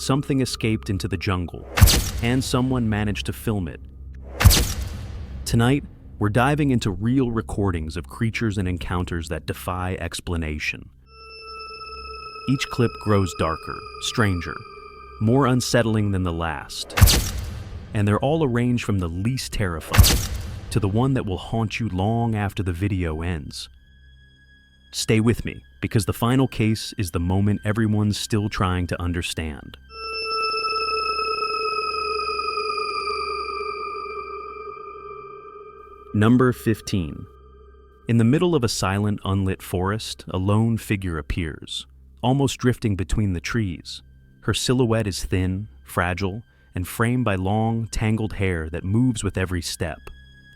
something escaped into the jungle, and someone managed to film it. Tonight, we're diving into real recordings of creatures and encounters that defy explanation. Each clip grows darker, stranger, more unsettling than the last. And they're all arranged from the least terrifying to the one that will haunt you long after the video ends. Stay with me, because the final case is the moment everyone's still trying to understand. Number 15. In the middle of a silent, unlit forest, a lone figure appears, almost drifting between the trees. Her silhouette is thin, fragile, and framed by long, tangled hair that moves with every step.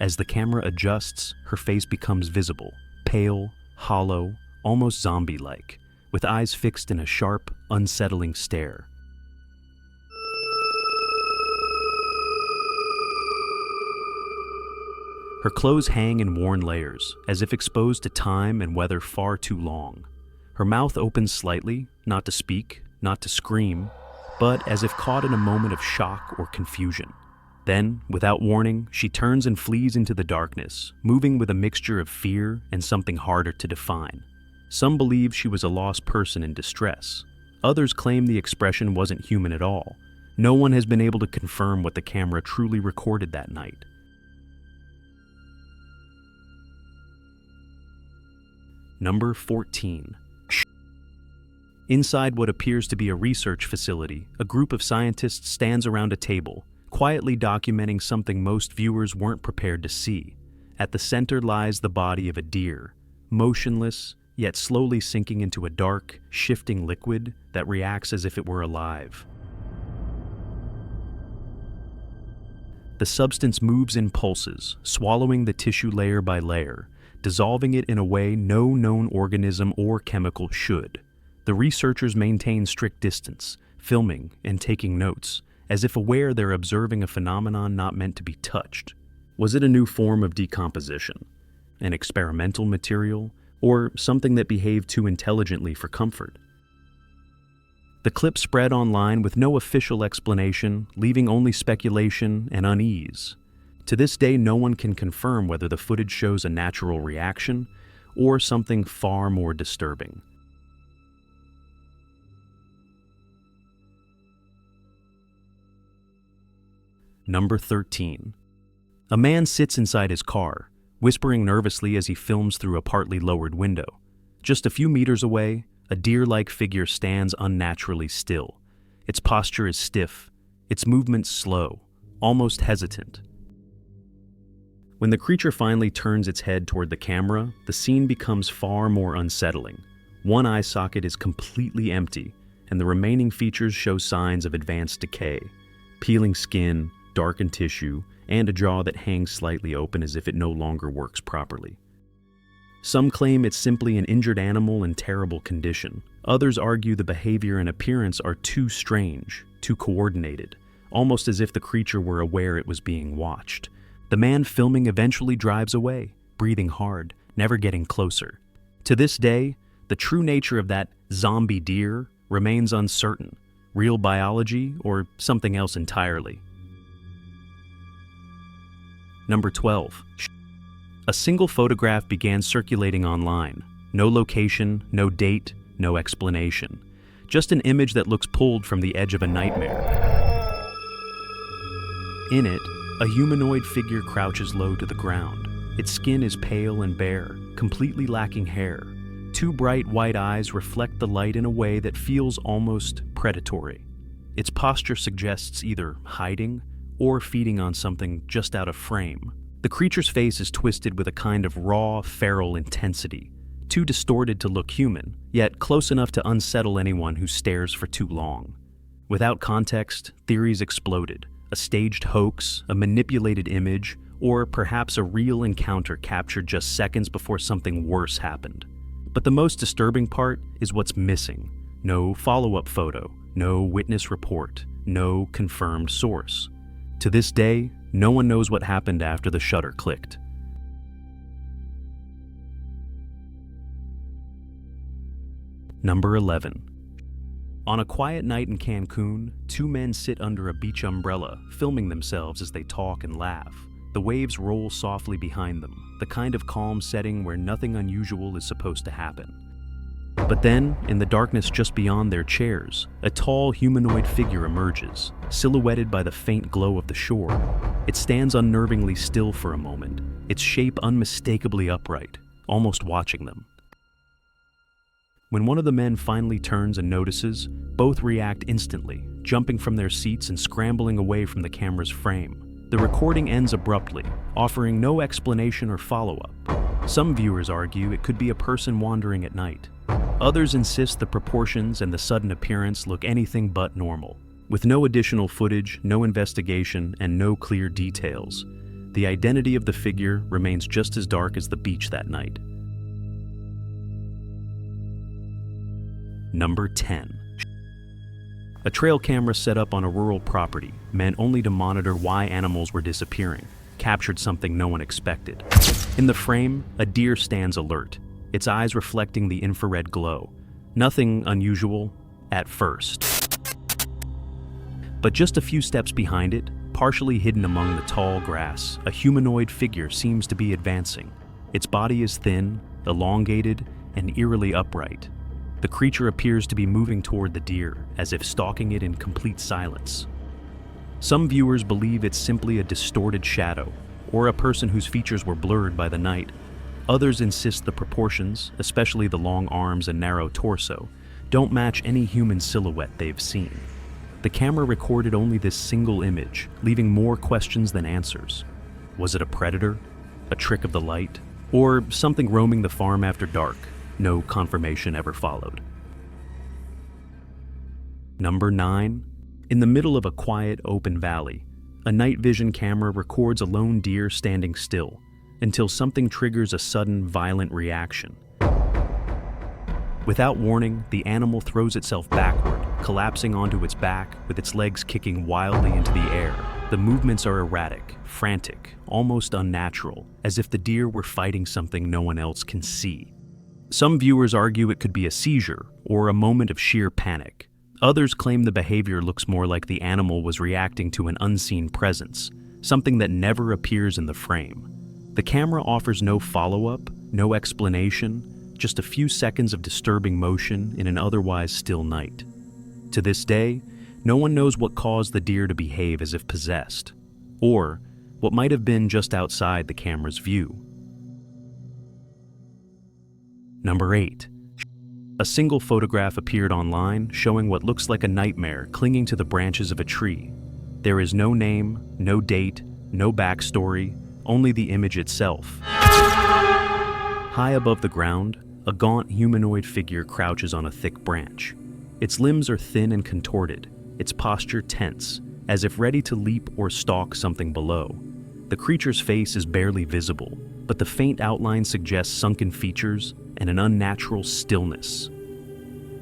As the camera adjusts, her face becomes visible, pale, hollow, almost zombie-like, with eyes fixed in a sharp, unsettling stare. Her clothes hang in worn layers, as if exposed to time and weather far too long. Her mouth opens slightly, not to speak, not to scream, but as if caught in a moment of shock or confusion. Then, without warning, she turns and flees into the darkness, moving with a mixture of fear and something harder to define. Some believe she was a lost person in distress. Others claim the expression wasn't human at all. No one has been able to confirm what the camera truly recorded that night. Number 14. Inside what appears to be a research facility, a group of scientists stands around a table, quietly documenting something most viewers weren't prepared to see. At the center lies the body of a deer, motionless, yet slowly sinking into a dark, shifting liquid that reacts as if it were alive. The substance moves in pulses, swallowing the tissue layer by layer, dissolving it in a way no known organism or chemical should. The researchers maintain strict distance, filming and taking notes, as if aware they're observing a phenomenon not meant to be touched. Was it a new form of decomposition? An experimental material? Or something that behaved too intelligently for comfort? The clip spread online with no official explanation, leaving only speculation and unease. To this day, no one can confirm whether the footage shows a natural reaction or something far more disturbing. Number 13. A man sits inside his car, whispering nervously as he films through a partly lowered window. Just a few meters away, a deer-like figure stands unnaturally still. Its posture is stiff, its movements slow, almost hesitant. When the creature finally turns its head toward the camera, the scene becomes far more unsettling. One eye socket is completely empty, and the remaining features show signs of advanced decay. Peeling skin, darkened tissue, and a jaw that hangs slightly open as if it no longer works properly. Some claim it's simply an injured animal in terrible condition. Others argue the behavior and appearance are too strange, too coordinated, almost as if the creature were aware it was being watched. The man filming eventually drives away, breathing hard, never getting closer. To this day, the true nature of that zombie deer remains uncertain, real biology or something else entirely. Number 12. A single photograph began circulating online. No location, no date, no explanation. Just an image that looks pulled from the edge of a nightmare. In it, a humanoid figure crouches low to the ground. Its skin is pale and bare, completely lacking hair. Two bright white eyes reflect the light in a way that feels almost predatory. Its posture suggests either hiding or feeding on something just out of frame. The creature's face is twisted with a kind of raw, feral intensity, too distorted to look human, yet close enough to unsettle anyone who stares for too long. Without context, theories exploded. A staged hoax, a manipulated image, or perhaps a real encounter captured just seconds before something worse happened. But the most disturbing part is what's missing. No follow-up photo, no witness report, no confirmed source. To this day, no one knows what happened after the shutter clicked. Number 11. On a quiet night in Cancun, two men sit under a beach umbrella, filming themselves as they talk and laugh. The waves roll softly behind them, the kind of calm setting where nothing unusual is supposed to happen. But then, in the darkness just beyond their chairs, a tall humanoid figure emerges, silhouetted by the faint glow of the shore. It stands unnervingly still for a moment, its shape unmistakably upright, almost watching them. When one of the men finally turns and notices, both react instantly, jumping from their seats and scrambling away from the camera's frame. The recording ends abruptly, offering no explanation or follow-up. Some viewers argue it could be a person wandering at night. Others insist the proportions and the sudden appearance look anything but normal. With no additional footage, no investigation, and no clear details, the identity of the figure remains just as dark as the beach that night. Number 10. A trail camera set up on a rural property, meant only to monitor why animals were disappearing, captured something no one expected. In the frame, a deer stands alert, its eyes reflecting the infrared glow. Nothing unusual at first. But just a few steps behind it, partially hidden among the tall grass, a humanoid figure seems to be advancing. Its body is thin, elongated, and eerily upright. The creature appears to be moving toward the deer, as if stalking it in complete silence. Some viewers believe it's simply a distorted shadow, or a person whose features were blurred by the night. Others insist the proportions, especially the long arms and narrow torso, don't match any human silhouette they've seen. The camera recorded only this single image, leaving more questions than answers. Was it a predator? A trick of the light? Or something roaming the farm after dark? No confirmation ever followed. Number 9. In the middle of a quiet, open valley, a night vision camera records a lone deer standing still, until something triggers a sudden, violent reaction. Without warning, the animal throws itself backward, collapsing onto its back, with its legs kicking wildly into the air. The movements are erratic, frantic, almost unnatural, as if the deer were fighting something no one else can see. Some viewers argue it could be a seizure or a moment of sheer panic. Others claim the behavior looks more like the animal was reacting to an unseen presence, something that never appears in the frame. The camera offers no follow-up, no explanation, just a few seconds of disturbing motion in an otherwise still night. To this day, no one knows what caused the deer to behave as if possessed, or what might have been just outside the camera's view. Number 8. A single photograph appeared online showing what looks like a nightmare clinging to the branches of a tree. There is no name, no date, no backstory, only the image itself. High above the ground, a gaunt humanoid figure crouches on a thick branch. Its limbs are thin and contorted, its posture tense, as if ready to leap or stalk something below. The creature's face is barely visible, but the faint outline suggests sunken features and an unnatural stillness.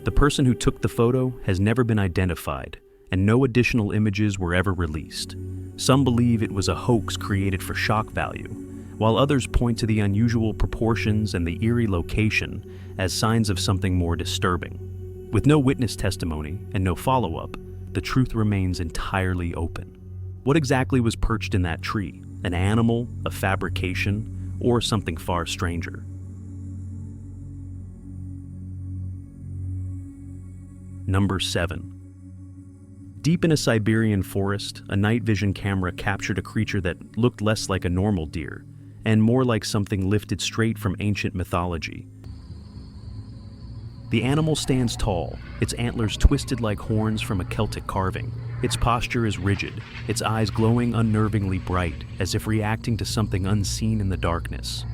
The person who took the photo has never been identified, and no additional images were ever released. Some believe it was a hoax created for shock value, while others point to the unusual proportions and the eerie location as signs of something more disturbing. With no witness testimony and no follow-up, the truth remains entirely open. What exactly was perched in that tree? An animal, a fabrication, or something far stranger? Number 7. Deep in a Siberian forest, a night vision camera captured a creature that looked less like a normal deer, and more like something lifted straight from ancient mythology. The animal stands tall, its antlers twisted like horns from a Celtic carving. Its posture is rigid, its eyes glowing unnervingly bright, as if reacting to something unseen in the darkness.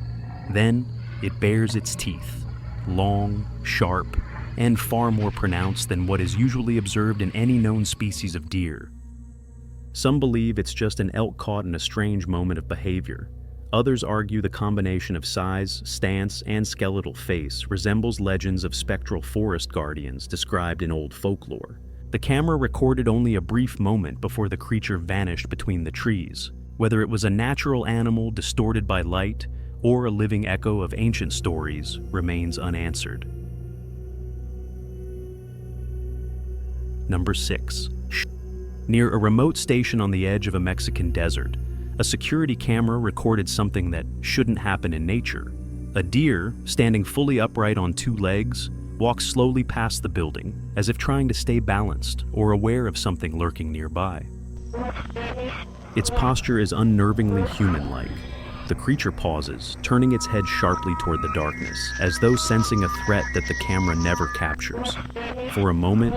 Then, it bares its teeth, long, sharp, and far more pronounced than what is usually observed in any known species of deer. Some believe it's just an elk caught in a strange moment of behavior. Others argue the combination of size, stance, and skeletal face resembles legends of spectral forest guardians described in old folklore. The camera recorded only a brief moment before the creature vanished between the trees. Whether it was a natural animal distorted by light or a living echo of ancient stories remains unanswered. Number 6. Near a remote station on the edge of a Mexican desert, a security camera recorded something that shouldn't happen in nature. A deer, standing fully upright on two legs, walks slowly past the building, as if trying to stay balanced or aware of something lurking nearby. Its posture is unnervingly human-like. The creature pauses, turning its head sharply toward the darkness, as though sensing a threat that the camera never captures. For a moment,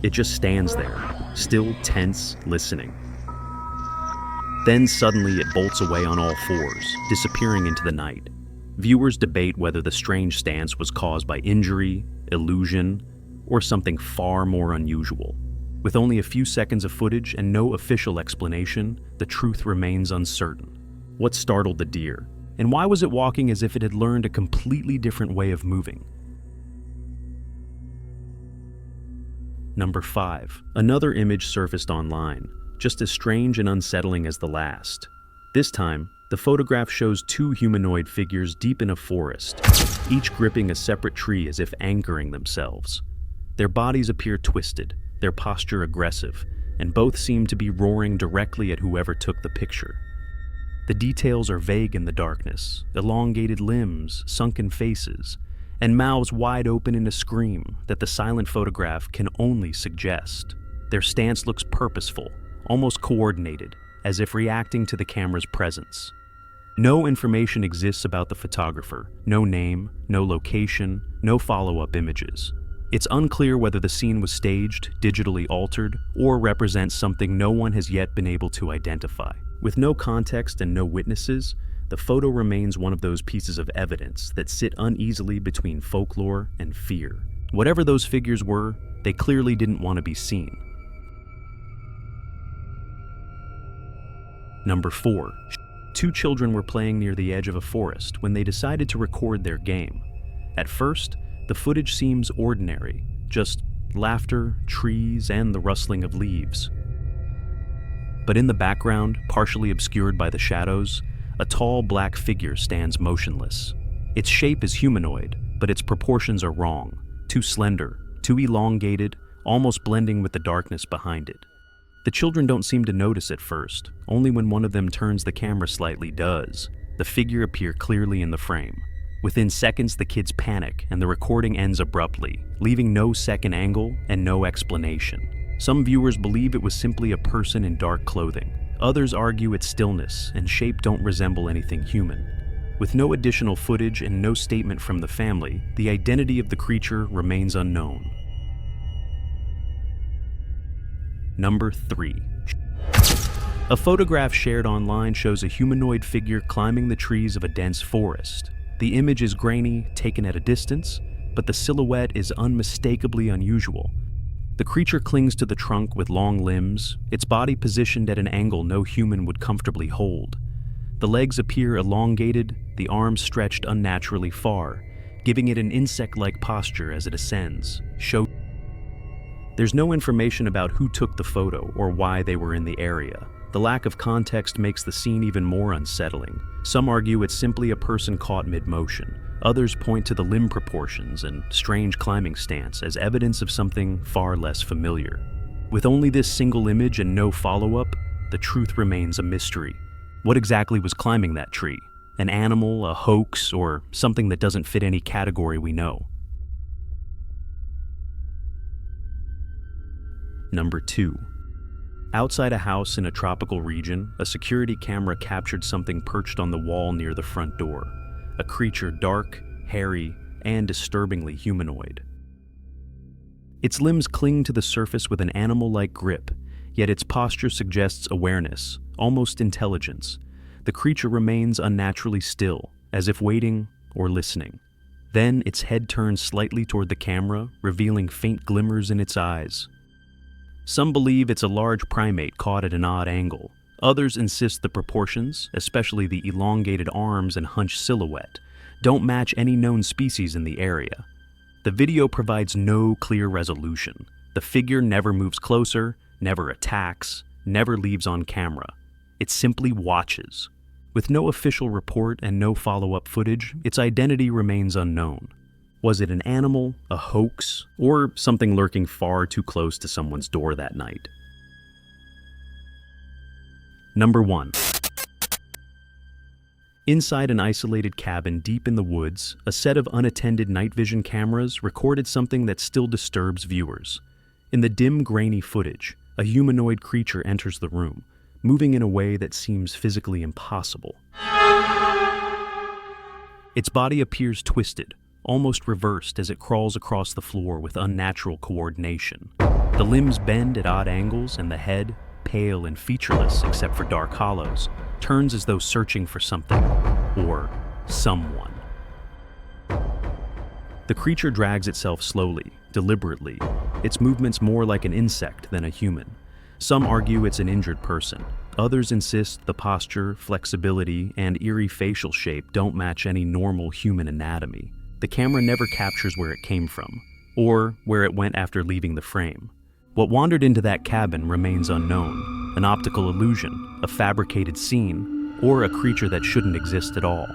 it just stands there, still tense, listening. Then suddenly it bolts away on all fours, disappearing into the night. Viewers debate whether the strange stance was caused by injury, illusion, or something far more unusual. With only a few seconds of footage and no official explanation, the truth remains uncertain. What startled the deer? And why was it walking as if it had learned a completely different way of moving? Number 5. Another image surfaced online, just as strange and unsettling as the last. This time, the photograph shows two humanoid figures deep in a forest, each gripping a separate tree as if anchoring themselves. Their bodies appear twisted, their posture aggressive, and both seem to be roaring directly at whoever took the picture. The details are vague in the darkness: elongated limbs, sunken faces, and mouths wide open in a scream that the silent photograph can only suggest. Their stance looks purposeful, almost coordinated, as if reacting to the camera's presence. No information exists about the photographer, no name, no location, no follow-up images. It's unclear whether the scene was staged, digitally altered, or represents something no one has yet been able to identify. With no context and no witnesses, the photo remains one of those pieces of evidence that sit uneasily between folklore and fear. Whatever those figures were, they clearly didn't want to be seen. Number 4. Two children were playing near the edge of a forest when they decided to record their game. At first, the footage seems ordinary, just laughter, trees, and the rustling of leaves. But in the background, partially obscured by the shadows, a tall black figure stands motionless. Its shape is humanoid, but its proportions are wrong, too slender, too elongated, almost blending with the darkness behind it. The children don't seem to notice at first, only when one of them turns the camera slightly does the figure appear clearly in the frame. Within seconds, the kids panic and the recording ends abruptly, leaving no second angle and no explanation. Some viewers believe it was simply a person in dark clothing. Others argue its stillness and shape don't resemble anything human. With no additional footage and no statement from the family, the identity of the creature remains unknown. Number 3. A photograph shared online shows a humanoid figure climbing the trees of a dense forest. The image is grainy, taken at a distance, but the silhouette is unmistakably unusual. The creature clings to the trunk with long limbs, its body positioned at an angle no human would comfortably hold. The legs appear elongated, the arms stretched unnaturally far, giving it an insect-like posture as it ascends. There's no information about who took the photo or why they were in the area. The lack of context makes the scene even more unsettling. Some argue it's simply a person caught mid-motion. Others point to the limb proportions and strange climbing stance as evidence of something far less familiar. With only this single image and no follow-up, the truth remains a mystery. What exactly was climbing that tree? An animal, a hoax, or something that doesn't fit any category we know? Number 2. Outside a house in a tropical region, a security camera captured something perched on the wall near the front door. A creature dark, hairy, and disturbingly humanoid. Its limbs cling to the surface with an animal-like grip, yet its posture suggests awareness, almost intelligence. The creature remains unnaturally still, as if waiting or listening. Then its head turns slightly toward the camera, revealing faint glimmers in its eyes. Some believe it's a large primate caught at an odd angle. Others insist the proportions, especially the elongated arms and hunched silhouette, don't match any known species in the area. The video provides no clear resolution. The figure never moves closer, never attacks, never leaves on camera. It simply watches. With no official report and no follow-up footage, its identity remains unknown. Was it an animal, a hoax, or something lurking far too close to someone's door that night? Number 1. Inside an isolated cabin deep in the woods, a set of unattended night vision cameras recorded something that still disturbs viewers. In the dim, grainy footage, a humanoid creature enters the room, moving in a way that seems physically impossible. Its body appears twisted, almost reversed as it crawls across the floor with unnatural coordination. The limbs bend at odd angles, and the head, pale and featureless except for dark hollows, turns as though searching for something, or someone. The creature drags itself slowly, deliberately, its movements more like an insect than a human. Some argue it's an injured person. Others insist the posture, flexibility, and eerie facial shape don't match any normal human anatomy. The camera never captures where it came from, or where it went after leaving the frame. What wandered into that cabin remains unknown, an optical illusion, a fabricated scene, or a creature that shouldn't exist at all.